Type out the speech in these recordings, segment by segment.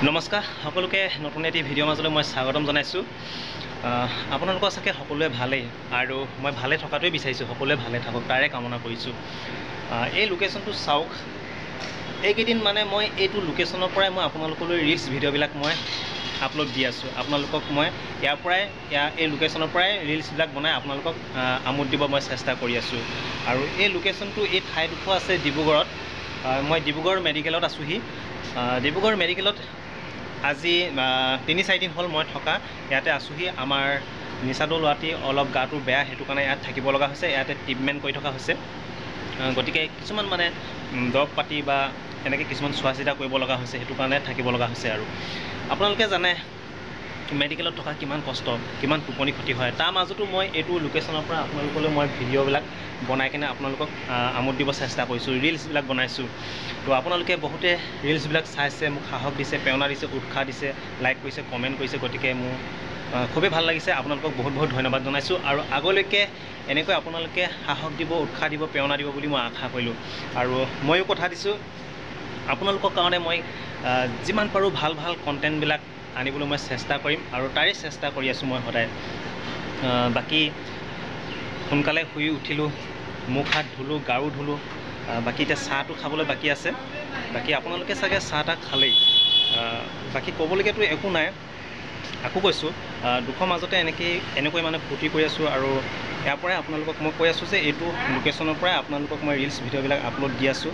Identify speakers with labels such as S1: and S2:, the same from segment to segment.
S1: নমস্কাৰ সকলোকে নতুন এটি ভিডিঅ' মাজলৈ মই স্বাগতম জনাইছোঁ। আপোনালোকৰ চাগে সকলোৱে ভালেই আৰু মই ভালে থকাটোৱে বিচাৰিছোঁ, সকলোৱে ভালে থাকক তাৰে কামনা কৰিছোঁ। এই লোকেশ্যনটো চাওক, এইকেইদিন মানে মই এইটো লোকেশ্যনৰ পৰাই মই আপোনালোকলৈ ৰিলছ ভিডিঅ'বিলাক মই আপলোড দি আছোঁ। আপোনালোকক মই এই লোকেশ্যনৰ পৰাই ৰিলছবিলাক বনাই আপোনালোকক আমোদ দিব মই চেষ্টা কৰি আছোঁ। আৰু এই লোকেশ্যনটো এই ঠাইডোখৰ আছে ডিব্ৰুগড়ত। মই ডিব্ৰুগড় মেডিকেলত আছোঁহি। ডিব্ৰুগড় মেডিকেলত আজি ৩-৪ দিন হ'ল মই থকা ইয়াতে আছোঁহি। আমাৰ নিচাদৌ ল'ৰাটি অলপ গাটো বেয়া, সেইটো কাৰণে ইয়াত থাকিব লগা হৈছে, ইয়াতে ট্ৰিটমেণ্ট কৰি থকা হৈছে। গতিকে কিছুমান মানে দৰৱ পাতি বা এনেকৈ কিছুমান চোৱা চিতা কৰিব লগা হৈছে, সেইটো কাৰণে থাকিব লগা হৈছে। আৰু আপোনালোকে জানে মেডিকেলত থকা কিমান কষ্ট, কিমান টোপনি ক্ষতি হয়। তাৰ মাজতো মই এইটো লোকেশ্যনৰ পৰা আপোনালোকলৈ মই ভিডিঅ'বিলাক বনাই কিনে আপোনালোকক আমোদ দিব চেষ্টা কৰিছোঁ, ৰিলছবিলাক বনাইছোঁ। তো আপোনালোকে বহুতে ৰিলছবিলাক চাইছে, মোক সাহস দিছে, প্ৰেৰণা দিছে, উৎসাহ দিছে, লাইক কৰিছে, কমেণ্ট কৰিছে। গতিকে মোৰ খুবেই ভাল লাগিছে, আপোনালোকক বহুত বহুত ধন্যবাদ জনাইছোঁ। আৰু আগলৈকে এনেকৈ আপোনালোকে সাহস দিব, উৎসাহ দিব, প্ৰেৰণা দিব বুলি মই আশা কৰিলোঁ। আৰু ময়ো কথা দিছোঁ, আপোনালোকৰ কাৰণে মই যিমান পাৰোঁ ভাল ভাল কণ্টেণ্টবিলাক আনিবলৈ মই চেষ্টা কৰিম, আৰু তাৰে চেষ্টা কৰি আছোঁ মই সদায়। বাকী সোনকালে শুই উঠিলোঁ, মুখ হাত ধুলোঁ, গাৰু ধুলোঁ। বাকী এতিয়া চাহটো খাবলৈ বাকী আছে। বাকী আপোনালোকে চাগে চাহ তাহ খালেই। বাকী ক'বলগীয়াতো একো নাই। আকৌ কৈছোঁ, দুখৰ মাজতে এনেকৈ মানে ফূৰ্তি কৰি আছোঁ। আৰু ইয়াৰ পৰাই আপোনালোকক মই কৈ আছোঁ যে এইটো লোকেশ্যনৰ পৰাই আপোনালোকক মই ৰিলছ ভিডিঅ'বিলাক আপলোড দি আছোঁ।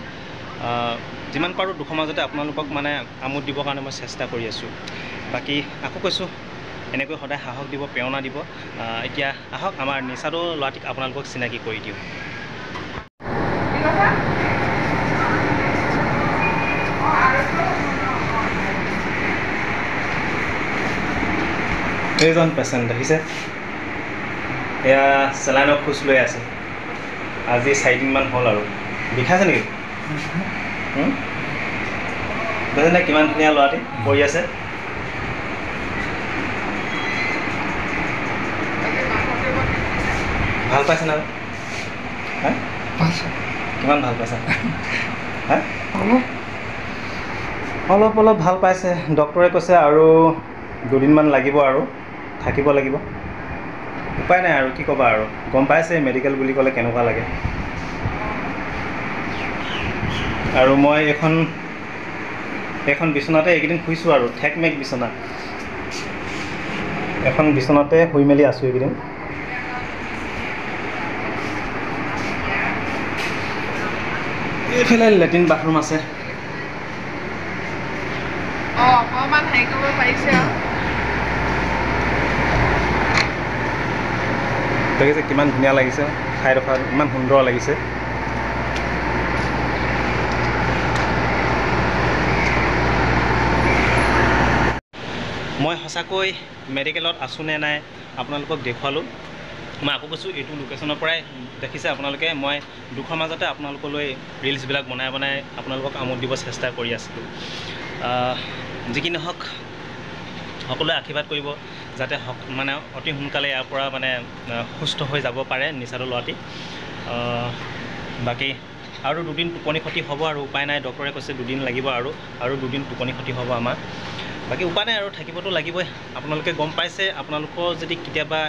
S1: যিমান পাৰোঁ দুখৰ মাজতে আপোনালোকক মানে আমোদ দিবৰ কাৰণে মই চেষ্টা কৰি আছোঁ। বাকী আকৌ কৈছোঁ, এনেকৈ সদায় সাহস দিব, প্ৰেৰণা দিব। এতিয়া আহক আমাৰ নিচাদৌ ল'ৰাটিক আপোনালোকক চিনাকি কৰি দিওঁ। এইজন পেচেণ্ট দেখিছে, এয়া চেলাইনৰ খোজ লৈ আছে। আজি 4 দিনমান হ'ল। আৰু বিষাইছে নেকি? বুজিছে কিমান ধুনীয়া ল'ৰাটি পৰি আছে। ভাল পাইছে না? কিমান ভাল পাইছে? অলপ অলপ ভাল পাইছে। ডক্টৰে কৈছে আৰু 2 দিনমান লাগিব আৰু থাকিব লাগিব। উপায় নাই আৰু কি ক'বা। আৰু গম পাইছে মেডিকেল বুলি ক'লে কেনেকুৱা লাগে। আৰু মই এখন বিচনাতে এইকেইদিন শুইছোঁ, আৰু ঠেকমেক বিচনা। এখন বিচনাতে শুই মেলি আছোঁ এইকেইদিন। এইফালে লেট্ৰিন বাথৰুম আছে।
S2: অকণমান হেৰি কৰিব পাৰিছে আৰু
S1: দেখিছে কিমান ধুনীয়া লাগিছে, ঠাইডোখৰ ইমান সুন্দৰ লাগিছে। মই সঁচাকৈ মেডিকেলত আছোঁ নে নাই আপোনালোকক দেখুৱালোঁ। মই আকৌ কৈছোঁ, এইটো লোকেশ্যনৰ পৰাই দেখিছে আপোনালোকে। মই দুখৰ মাজতে আপোনালোকলৈ ৰিলছবিলাক বনাই আপোনালোকক আমোদ দিব চেষ্টা কৰি আছিলোঁ। যি কি নহওক, সকলোৱে আশীৰ্বাদ কৰিব যাতে মানে অতি সোনকালে ইয়াৰ পৰা মানে সুস্থ হৈ যাব পাৰে নিচাদৌ ল'ৰাটি। বাকী আৰু 2 দিন টোপনি ক্ষতি হ'ব, আৰু উপায় নাই। ডক্টৰে কৈছে 2 দিন লাগিব, আৰু 2 দিন টোপনি ক্ষতি হ'ব আমাৰ। বাকী উপায় নাই, আৰু থাকিবতো লাগিবই। আপোনালোকে গম পাইছে, আপোনালোকৰ যদি কেতিয়াবা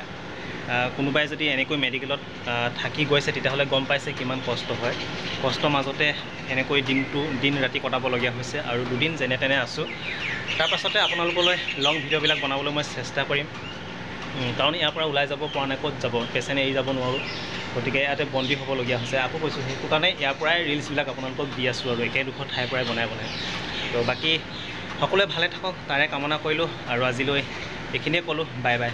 S1: কোনোবাই যদি এনেকৈ মেডিকেলত থাকি গৈছে, তেতিয়াহ'লে গম পাইছে কিমান কষ্ট হয়। কষ্টৰ মাজতে এনেকৈ দিন ৰাতি কটাবলগীয়া হৈছে। আৰু 2 দিন যেনে তেনে আছোঁ। তাৰপাছতে আপোনালোকলৈ লং ভিডিঅ'বিলাক বনাবলৈ মই চেষ্টা কৰিম। কাৰণ ইয়াৰ পৰা ওলাই যাব পৰা নাই, ক'ত যাব, পেচেণ্ট এৰি যাব নোৱাৰোঁ। গতিকে ইয়াতে বন্দী হ'বলগীয়া হৈছে। আকৌ কৈছোঁ, সেইটো কাৰণে ইয়াৰ পৰাই ৰিলছবিলাক আপোনালোকক দি আছোঁ, আৰু একেডোখৰ ঠাইৰ পৰাই বনাই। তো বাকী সকলোৱে ভালে থাকক তাৰে কামনা কৰিলোঁ। আৰু আজিলৈ এইখিনিয়ে ক'লোঁ, বাই বাই।